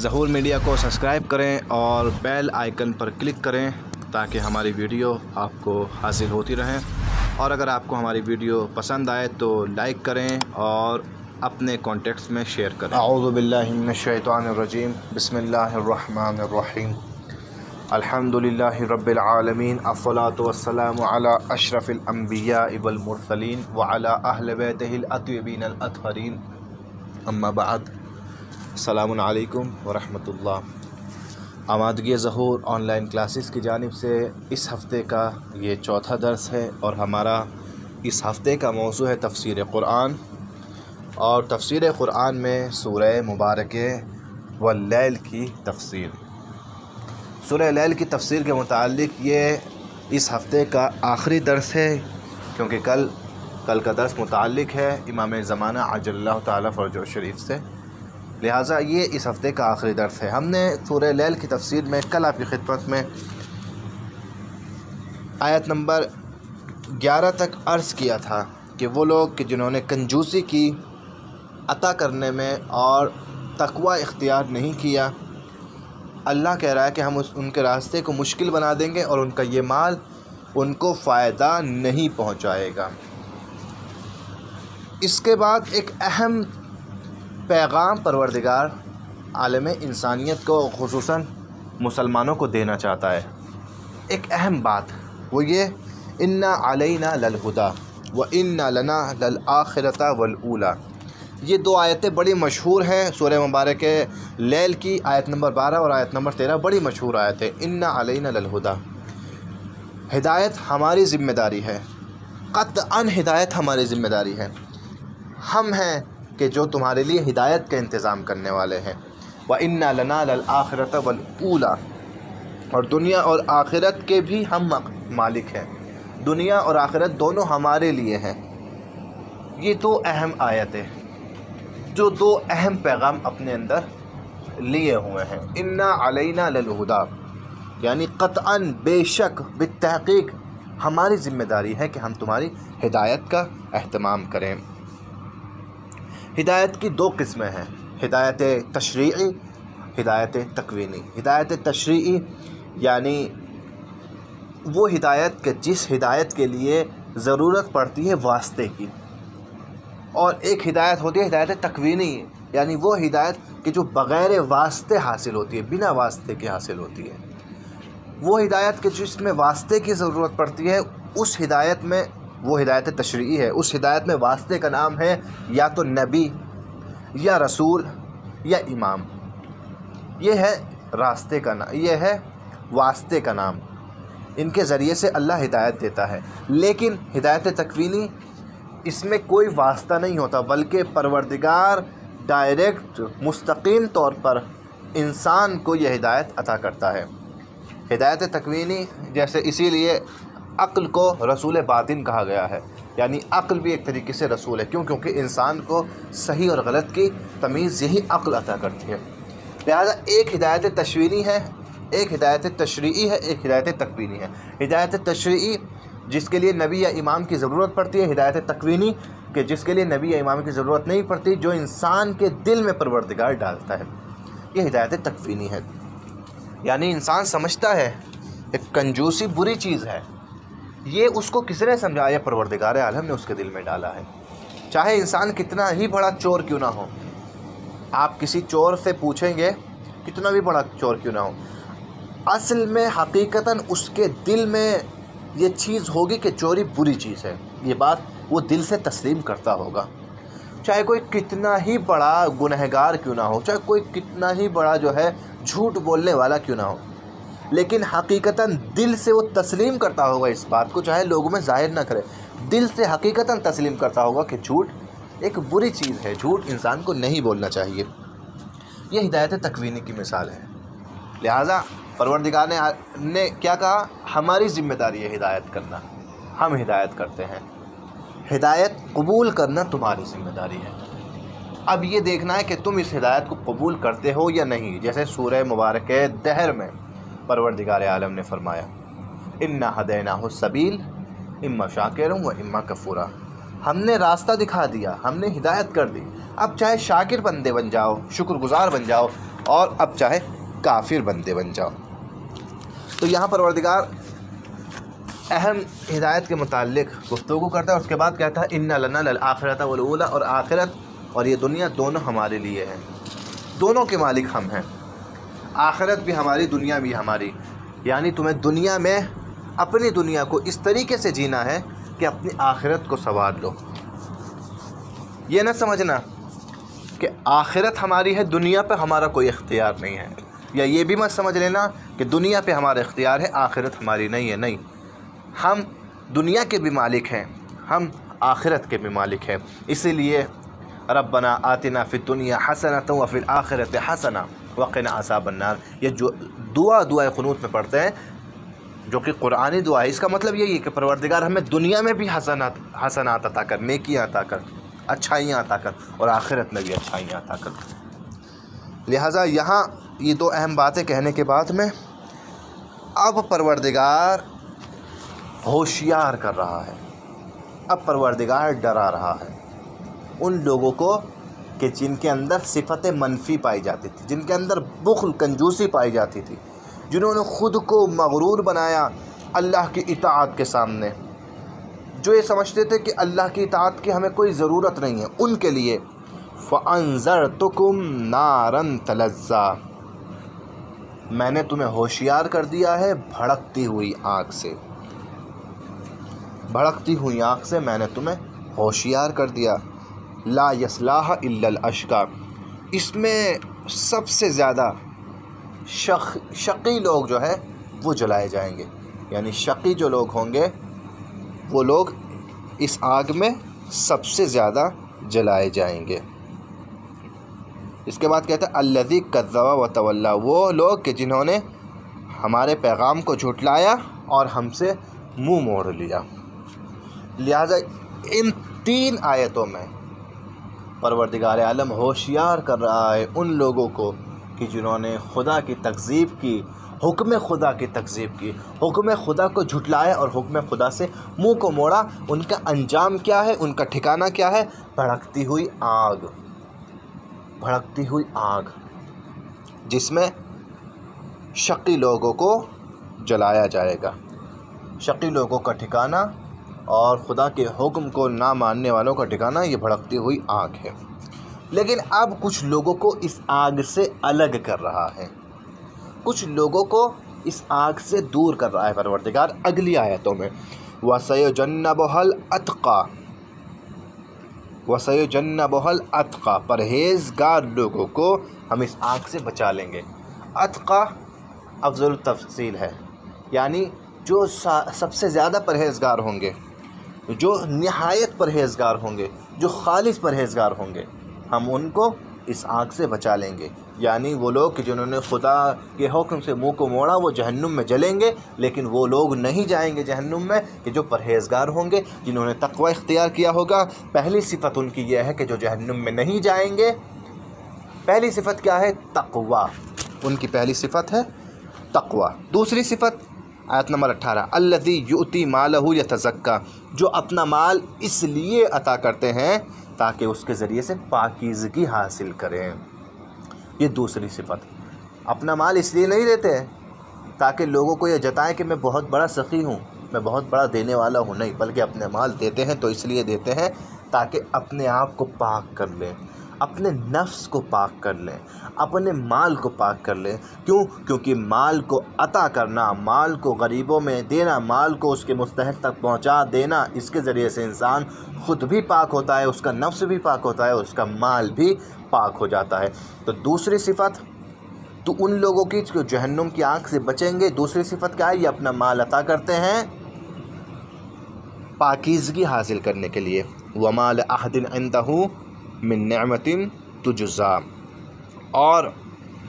ظہور میڈیا کو سبسکرائب کریں اور بیل آئیکن پر کلک کریں تاکہ ہماری ویڈیو آپ کو حاصل ہوتی رہیں، اور اگر آپ کو ہماری ویڈیو پسند آئے تو لائک کریں اور اپنے کانٹیکٹس میں شیئر کریں۔ اعوذ باللہ من الشیطان الرجیم، بسم اللہ الرحمن الرحیم، الحمدللہ رب العالمین، الصلاۃ والسلام علی اشرف الانبیاء والمرسلین وعلی اہل بیتہ الاطیبین الاطہرین، اما بعد، السلام علیکم ورحمۃ اللہ۔ آمادگی ظہور آن لائن کلاسز کی جانب سے اس ہفتے کا یہ چوتھا درس ہے، اور ہمارا اس ہفتے کا موضوع ہے تفسیر قرآن، اور تفسیر قرآن میں سورہ مبارکہ واللیل کی تفسیر۔ سورہ لیل کی تفسیر کے متعلق یہ اس ہفتے کا آخری درس ہے، کیونکہ کل کا درس متعلق ہے امام زمانہ عجل اللہ تعالیٰ فرجہ شریف سے، لہٰذا یہ اس ہفتے کا آخری درس ہے۔ ہم نے سورہ لیل کی تفسیر میں کل آپ کی خدمت میں آیت نمبر 11 تک عرض کیا تھا کہ وہ لوگ کہ جنہوں نے کنجوسی کی عطا کرنے میں اور تقوی اختیار نہیں کیا، اللہ کہہ رہا ہے کہ ہم ان کے راستے کو مشکل بنا دیں گے اور ان کا یہ مال ان کو فائدہ نہیں پہنچائے گا۔ اس کے بعد ایک اہم پیغام پروردگار عالم انسانیت کو، خصوصاً مسلمانوں کو دینا چاہتا ہے۔ ایک اہم بات وہ یہ، اِنَّا عَلَيْنَا لَلْهُدَىٰ وَإِنَّا لَنَا لَلْآخِرَةَ وَالْأُولَىٰ۔ یہ دو آیتیں بڑی مشہور ہیں سورہ مبارکہ لیل کی، آیت نمبر 12 اور آیت نمبر 13 بڑی مشہور آیت ہے۔ اِنَّا عَلَيْنَا لَلْهُدَىٰ، ہدایت ہماری ذمہ داری ہے، قطعاً ہدایت ہماری ذمہ داری ہے، ہم ہیں کہ جو تمہارے لیے ہدایت کا انتظام کرنے والے ہیں۔ وَإِنَّا لَنَا لَلْآخِرَةَ وَالْأُولَىٰ، اور دنیا اور آخرت کے بھی ہم مالک ہیں، دنیا اور آخرت دونوں ہمارے لیے ہیں۔ یہ دو اہم آیتیں جو دو اہم پیغام اپنے اندر لیے ہوئے ہیں۔ اِنَّا عَلَيْنَا لَلْهُدَىٰ، یعنی قطعاً، بے شک، بالتحقیق ہماری ذمہ داری ہے کہ ہم تمہاری ہدایت کا اہتمام کریں۔ ہدایت کی دو قسمیں ہیں، ہدایت تشریعی، ہدایت تکوینی۔ ہدایت تشریعی یعنی وہ ہدایت کہ جس ہدایت کے لیے ضرورت پڑتی ہے واسطے کی، اور ایک ہدایت ہوتی ہے ہدایت تکوینی، یعنی وہ ہدایت کہ جو بغیر واسطے حاصل ہوتی ہے، بنا واسطے کے حاصل ہوتی ہے۔ وہ ہدایت کہ جس میں واسطے کی ضرورت پڑتی ہے، اس ہدایت میں، وہ ہدایت تشریعی ہے، اس ہدایت میں واسطے کا نام ہے یا تو نبی یا رسول یا امام۔ یہ ہے راستے کا نام، یہ ہے واسطے کا نام، ان کے ذریعے سے اللہ ہدایت دیتا ہے۔ لیکن ہدایت تکوینی، اس میں کوئی واسطہ نہیں ہوتا، بلکہ پروردگار ڈائریکٹ مستقیم طور پر انسان کو یہ ہدایت عطا کرتا ہے۔ ہدایت تکوینی جیسے اسی لیے عقل کو رسول باطن کہا گیا ہے، یعنی عقل بھی ایک طریقے سے رسول ہے، کیونکہ انسان کو صحیح اور غلط کی تمیز یہی عقل عطا کرتی ہے۔ لہذا ایک ہدایت تشوینی ہے، ایک ہدایت تشریعی ہے، ایک ہدایت تکوینی ہے۔ ہدایت تشریعی جس کے لیے نبی یا امام کی ضرورت پڑتی ہے، ہدایت تکوینی کہ جس کے لیے نبی یا امام کی ضرورت نہیں پڑتی، جو انسان کے دل میں پروردگار ڈالتا ہے، یہ ہدایت تکوینی ہے۔ یعنی انسان سمجھتا ہے کہ کنجوسی بری چیز ہے، یہ اس کو کس نے سمجھایا؟ پروردگار عالم نے اس کے دل میں ڈالا ہے۔ چاہے انسان کتنا ہی بڑا چور کیوں نہ ہو، آپ کسی چور سے پوچھیں گے کتنا بھی بڑا چور کیوں نہ ہو، اصل میں حقیقتاً اس کے دل میں یہ چیز ہوگی کہ چوری بری چیز ہے، یہ بات وہ دل سے تسلیم کرتا ہوگا۔ چاہے کوئی کتنا ہی بڑا گنہگار کیوں نہ ہو، چاہے کوئی کتنا ہی بڑا جو ہے جھوٹ بولنے والا کیوں نہ ہو، لیکن حقیقتاً دل سے وہ تسلیم کرتا ہوگا اس بات کو، چاہے لوگوں میں ظاہر نہ کرے، دل سے حقیقتاً تسلیم کرتا ہوگا کہ جھوٹ ایک بری چیز ہے، جھوٹ انسان کو نہیں بولنا چاہیے۔ یہ ہدایت تکوینی کی مثال ہے۔ لہٰذا پروردگار نے کیا کہا؟ ہماری ذمہ داری ہے ہدایت کرنا، ہم ہدایت کرتے ہیں، ہدایت قبول کرنا تمہاری ذمہ داری ہے۔ اب یہ دیکھنا ہے کہ تم اس ہدایت کو قبول کرتے ہو یا نہیں۔ جیسے سورہ مبارکہ دہر میں پروردگار عالم نے فرمایا، اِنَّا هَدَيْنَاهُ السَّبِيلَ اِمَّا شَاكِرًا وَإِمَّا كَفُورًا، ہم نے راستہ دکھا دیا، ہم نے ہدایت کر دی، اب چاہے شاکر بندے بن جاؤ، شکر گزار بن جاؤ، اور اب چاہے کافر بندے بن جاؤ۔ تو یہاں پروردگار اہم ہدایت کے متعلق گفتگو کرتا ہے، اور اس کے بعد کہتا ہے ان لنا للآخرۃ والاولی، اور آخرت اور یہ دنیا دونوں ہمارے لیے ہیں، دونوں کے مالک ہم ہیں، آخرت بھی ہماری، دنیا بھی ہماری۔ یعنی تمہیں دنیا میں اپنی دنیا کو اس طریقے سے جینا ہے کہ اپنی آخرت کو سنوار لو۔ یہ نہ سمجھنا کہ آخرت ہماری ہے، دنیا پہ ہمارا کوئی اختیار نہیں ہے، یا یہ بھی مت سمجھ لینا کہ دنیا پہ ہمارا اختیار ہے، آخرت ہماری نہیں ہے۔ نہیں، ہم دنیا کے بھی مالک ہیں، ہم آخرت کے بھی مالک ہیں۔ اسی لیے ربنا آتنا فی الدنیا حسنۃ وفی الآخرۃ حسنۃ وقنا عذاب النار، یہ جو دعائے قنوت میں پڑھتے ہیں، جو کہ قرآنی دعا ہے، اس کا مطلب یہی ہے کہ پروردگار ہمیں دنیا میں بھی حسنات عطا کر، نیکیاں عطا کر، اچھائیاں عطا کر، اور آخرت میں بھی اچھائیاں عطا کر۔ لہٰذا یہاں یہ دو اہم باتیں کہنے کے بعد میں اب پروردگار ہوشیار کر رہا ہے، اب پروردگار ڈرا رہا ہے ان لوگوں کو کہ جن کے اندر صفت منفی پائی جاتی تھی، جن کے اندر بخل، کنجوسی پائی جاتی تھی، جنہوں نے خود کو مغرور بنایا اللہ کی اطاعت کے سامنے، جو یہ سمجھتے تھے کہ اللہ کی اطاعت کی ہمیں کوئی ضرورت نہیں ہے، ان کے لیے فَأَنذَرْتُكُمْ نَارًا تَلَظَّىٰ، میں نے تمہیں ہوشیار کر دیا ہے بھڑکتی ہوئی آگ سے، بھڑکتی ہوئی آگ سے میں نے تمہیں ہوشیار کر دیا۔ لا یصلاھا الا الاشقیٰ، اس میں سب سے زیادہ شقی لوگ جو ہے وہ جلائے جائیں گے، یعنی شقی جو لوگ ہوں گے وہ لوگ اس آگ میں سب سے زیادہ جلائے جائیں گے۔ اس کے بعد کہتا ہے الذی کذب وتولی، وہ لوگ کہ جنہوں نے ہمارے پیغام کو جھٹلایا اور ہم سے منہ موڑ لیا۔ لہٰذا ان تین آیتوں میں پروردگار عالم ہوشیار کر رہا ہے ان لوگوں کو کہ جنہوں نے خدا کی تکذیب کی، حکم خدا کی تکذیب کی، حکم خدا کو جھٹلایا اور حکم خدا سے منہ کو موڑا، ان کا انجام کیا ہے، ان کا ٹھکانہ کیا ہے؟ بھڑکتی ہوئی آگ، بھڑکتی ہوئی آگ جس میں شقی لوگوں کو جلایا جائے گا۔ شقی لوگوں کا ٹھکانہ اور خدا کے حکم کو نہ ماننے والوں کا ٹھکانہ یہ بھڑکتی ہوئی آگ ہے۔ لیکن اب کچھ لوگوں کو اس آگ سے الگ کر رہا ہے، کچھ لوگوں کو اس آگ سے دور کر رہا ہے پروردگار اگلی آیتوں میں۔ وَسَيُجَنَّبُهَا الْأَتْقَى، وَسَيُجَنَّبُهَا الْأَتْقَى، پرہیزگار لوگوں کو ہم اس آگ سے بچا لیں گے۔ اتقیٰ افضل التفضیل ہے، یعنی جو سب سے زیادہ پرہیزگار ہوں گے، جو نہایت پرہیزگار ہوں گے، جو خالص پرہیزگار ہوں گے، ہم ان کو اس آگ سے بچا لیں گے۔ یعنی وہ لوگ کہ جنہوں نے خدا کے حکم سے منہ کو موڑا وہ جہنم میں جلیں گے، لیکن وہ لوگ نہیں جائیں گے جہنم میں کہ جو پرہیزگار ہوں گے، جنہوں نے تقوی اختیار کیا ہوگا۔ پہلی صفت ان کی یہ ہے کہ جو جہنم میں نہیں جائیں گے۔ پہلی صفت کیا ہے؟ تقوی، ان کی پہلی صفت ہے تقوی۔ دوسری صفت آیت نمبر 18، الذی یؤتی مالہ یتزکیٰ، جو اپنا مال اس لیے عطا کرتے ہیں تاکہ اس کے ذریعے سے پاکیزگی حاصل کریں۔ یہ دوسری صفت، اپنا مال اس لیے نہیں دیتے تاکہ لوگوں کو یہ جتائیں کہ میں بہت بڑا سخی ہوں، میں بہت بڑا دینے والا ہوں، نہیں، بلکہ اپنے مال دیتے ہیں تو اس لیے دیتے ہیں تاکہ اپنے آپ کو پاک کر لیں، اپنے نفس کو پاک کر لیں، اپنے مال کو پاک کر لیں۔ کیوں؟ کیونکہ مال کو عطا کرنا، مال کو غریبوں میں دینا، مال کو اس کے مستحق تک پہنچا دینا، اس کے ذریعے سے انسان خود بھی پاک ہوتا ہے، اس کا نفس بھی پاک ہوتا ہے، اس کا مال بھی پاک ہو جاتا ہے۔ تو دوسری صفت تو ان لوگوں کی جو جہنم کی آگ سے بچیں گے، دوسری صفت کیا ہے؟ یہ اپنا مال عطا کرتے ہیں پاکیزگی حاصل کرنے کے لیے۔ وَمَا لِأَحَدٍ عِندَهُ مِن نِعْمَةٍ تُجْزَىٰ، اور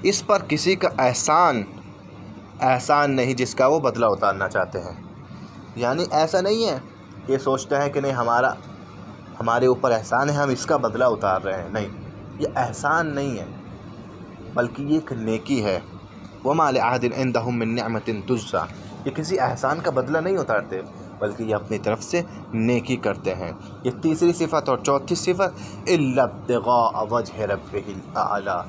اس پر کسی کا احسان نہیں جس کا وہ بدلہ اتارنا چاہتے ہیں۔ یعنی ایسا نہیں ہے کہ سوچتے ہیں کہ نہیں ہمارے اوپر احسان ہے، ہم اس کا بدلہ اتار رہے ہیں، نہیں، یہ احسان نہیں ہے بلکہ یہ ایک نیکی ہے۔ وَمَا لِأَحَدٍ عِندَهُ مِن نِعْمَةٍ تُجْزَىٰ، یہ کسی احسان کا بدلہ نہیں اتارتے، بلکہ یہ اپنی طرف سے نیکی کرتے ہیں۔ یہ تیسری صفت۔ اور چوتھی صفت الا ابتغاء وجہ ربہ الاعلیٰ،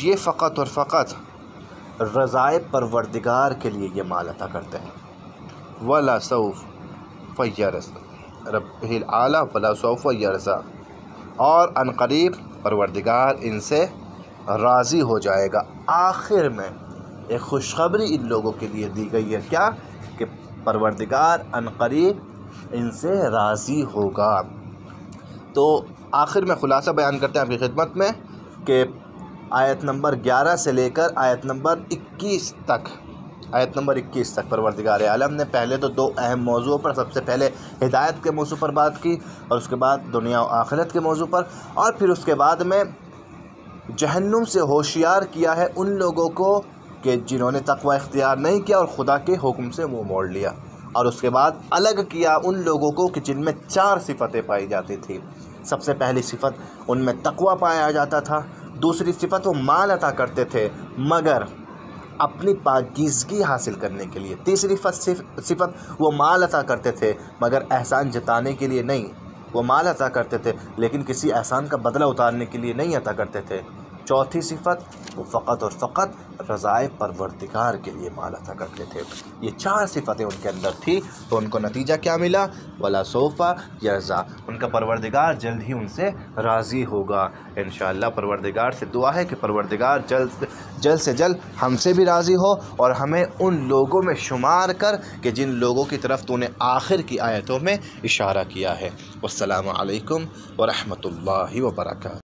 یہ فقط اور فقط رضائے پروردگار کے لیے یہ مال عطا کرتے ہیں۔ ولا سوف یرضی ربہ الاعلیٰ ولا سوف یرضی، اور ان قریب پروردگار ان سے راضی ہو جائے گا۔ آخر میں ایک خوشخبری ان لوگوں کے لیے دی گئی ہے، کیا؟ کہ پروردگار ان قریب ان سے راضی ہوگا۔ تو آخر میں خلاصہ بیان کرتے ہیں آپ کی خدمت میں کہ آیت نمبر 11 سے لے کر آیت نمبر 21 تک پروردگار عالم نے پہلے تو دو اہم موضوعوں پر، سب سے پہلے ہدایت کے موضوع پر بات کی، اور اس کے بعد دنیا و آخرت کے موضوع پر، اور پھر اس کے بعد میں جہنم سے ہوشیار کیا ہے ان لوگوں کو کہ جنہوں نے تقوی اختیار نہیں کیا اور خدا کے حکم سے منہ موڑ لیا، اور اس کے بعد الگ کیا ان لوگوں کو کہ جن میں 4 صفتیں پائی جاتی تھیں۔ سب سے پہلی صفت ان میں تقوی پایا جاتا تھا، دوسری صفت وہ مال عطا کرتے تھے مگر اپنی پاکیزگی حاصل کرنے کے لیے، تیسری صفت وہ مال عطا کرتے تھے مگر احسان جتانے کے لیے نہیں، وہ مال عطا کرتے تھے لیکن کسی احسان کا بدلہ اتارنے کے لیے نہیں عطا کرتے تھے، چوتھی صفت وہ فقط اور فقط رضائے پروردگار کے لیے مال عطا کرتے تھے۔ یہ 4 صفتیں ان کے اندر تھی، تو ان کو نتیجہ کیا ملا؟ ولا سوف یرضی، ان کا پروردگار جلد ہی ان سے راضی ہوگا۔ انشاءاللہ پروردگار سے دعا ہے کہ پروردگار جلد سے جلد ہم سے بھی راضی ہو اور ہمیں ان لوگوں میں شمار کر کہ جن لوگوں کی طرف تو نے آخر کی آیتوں میں اشارہ کیا ہے۔ والسلام علیکم ورحمۃ اللہ وبرکاتہ۔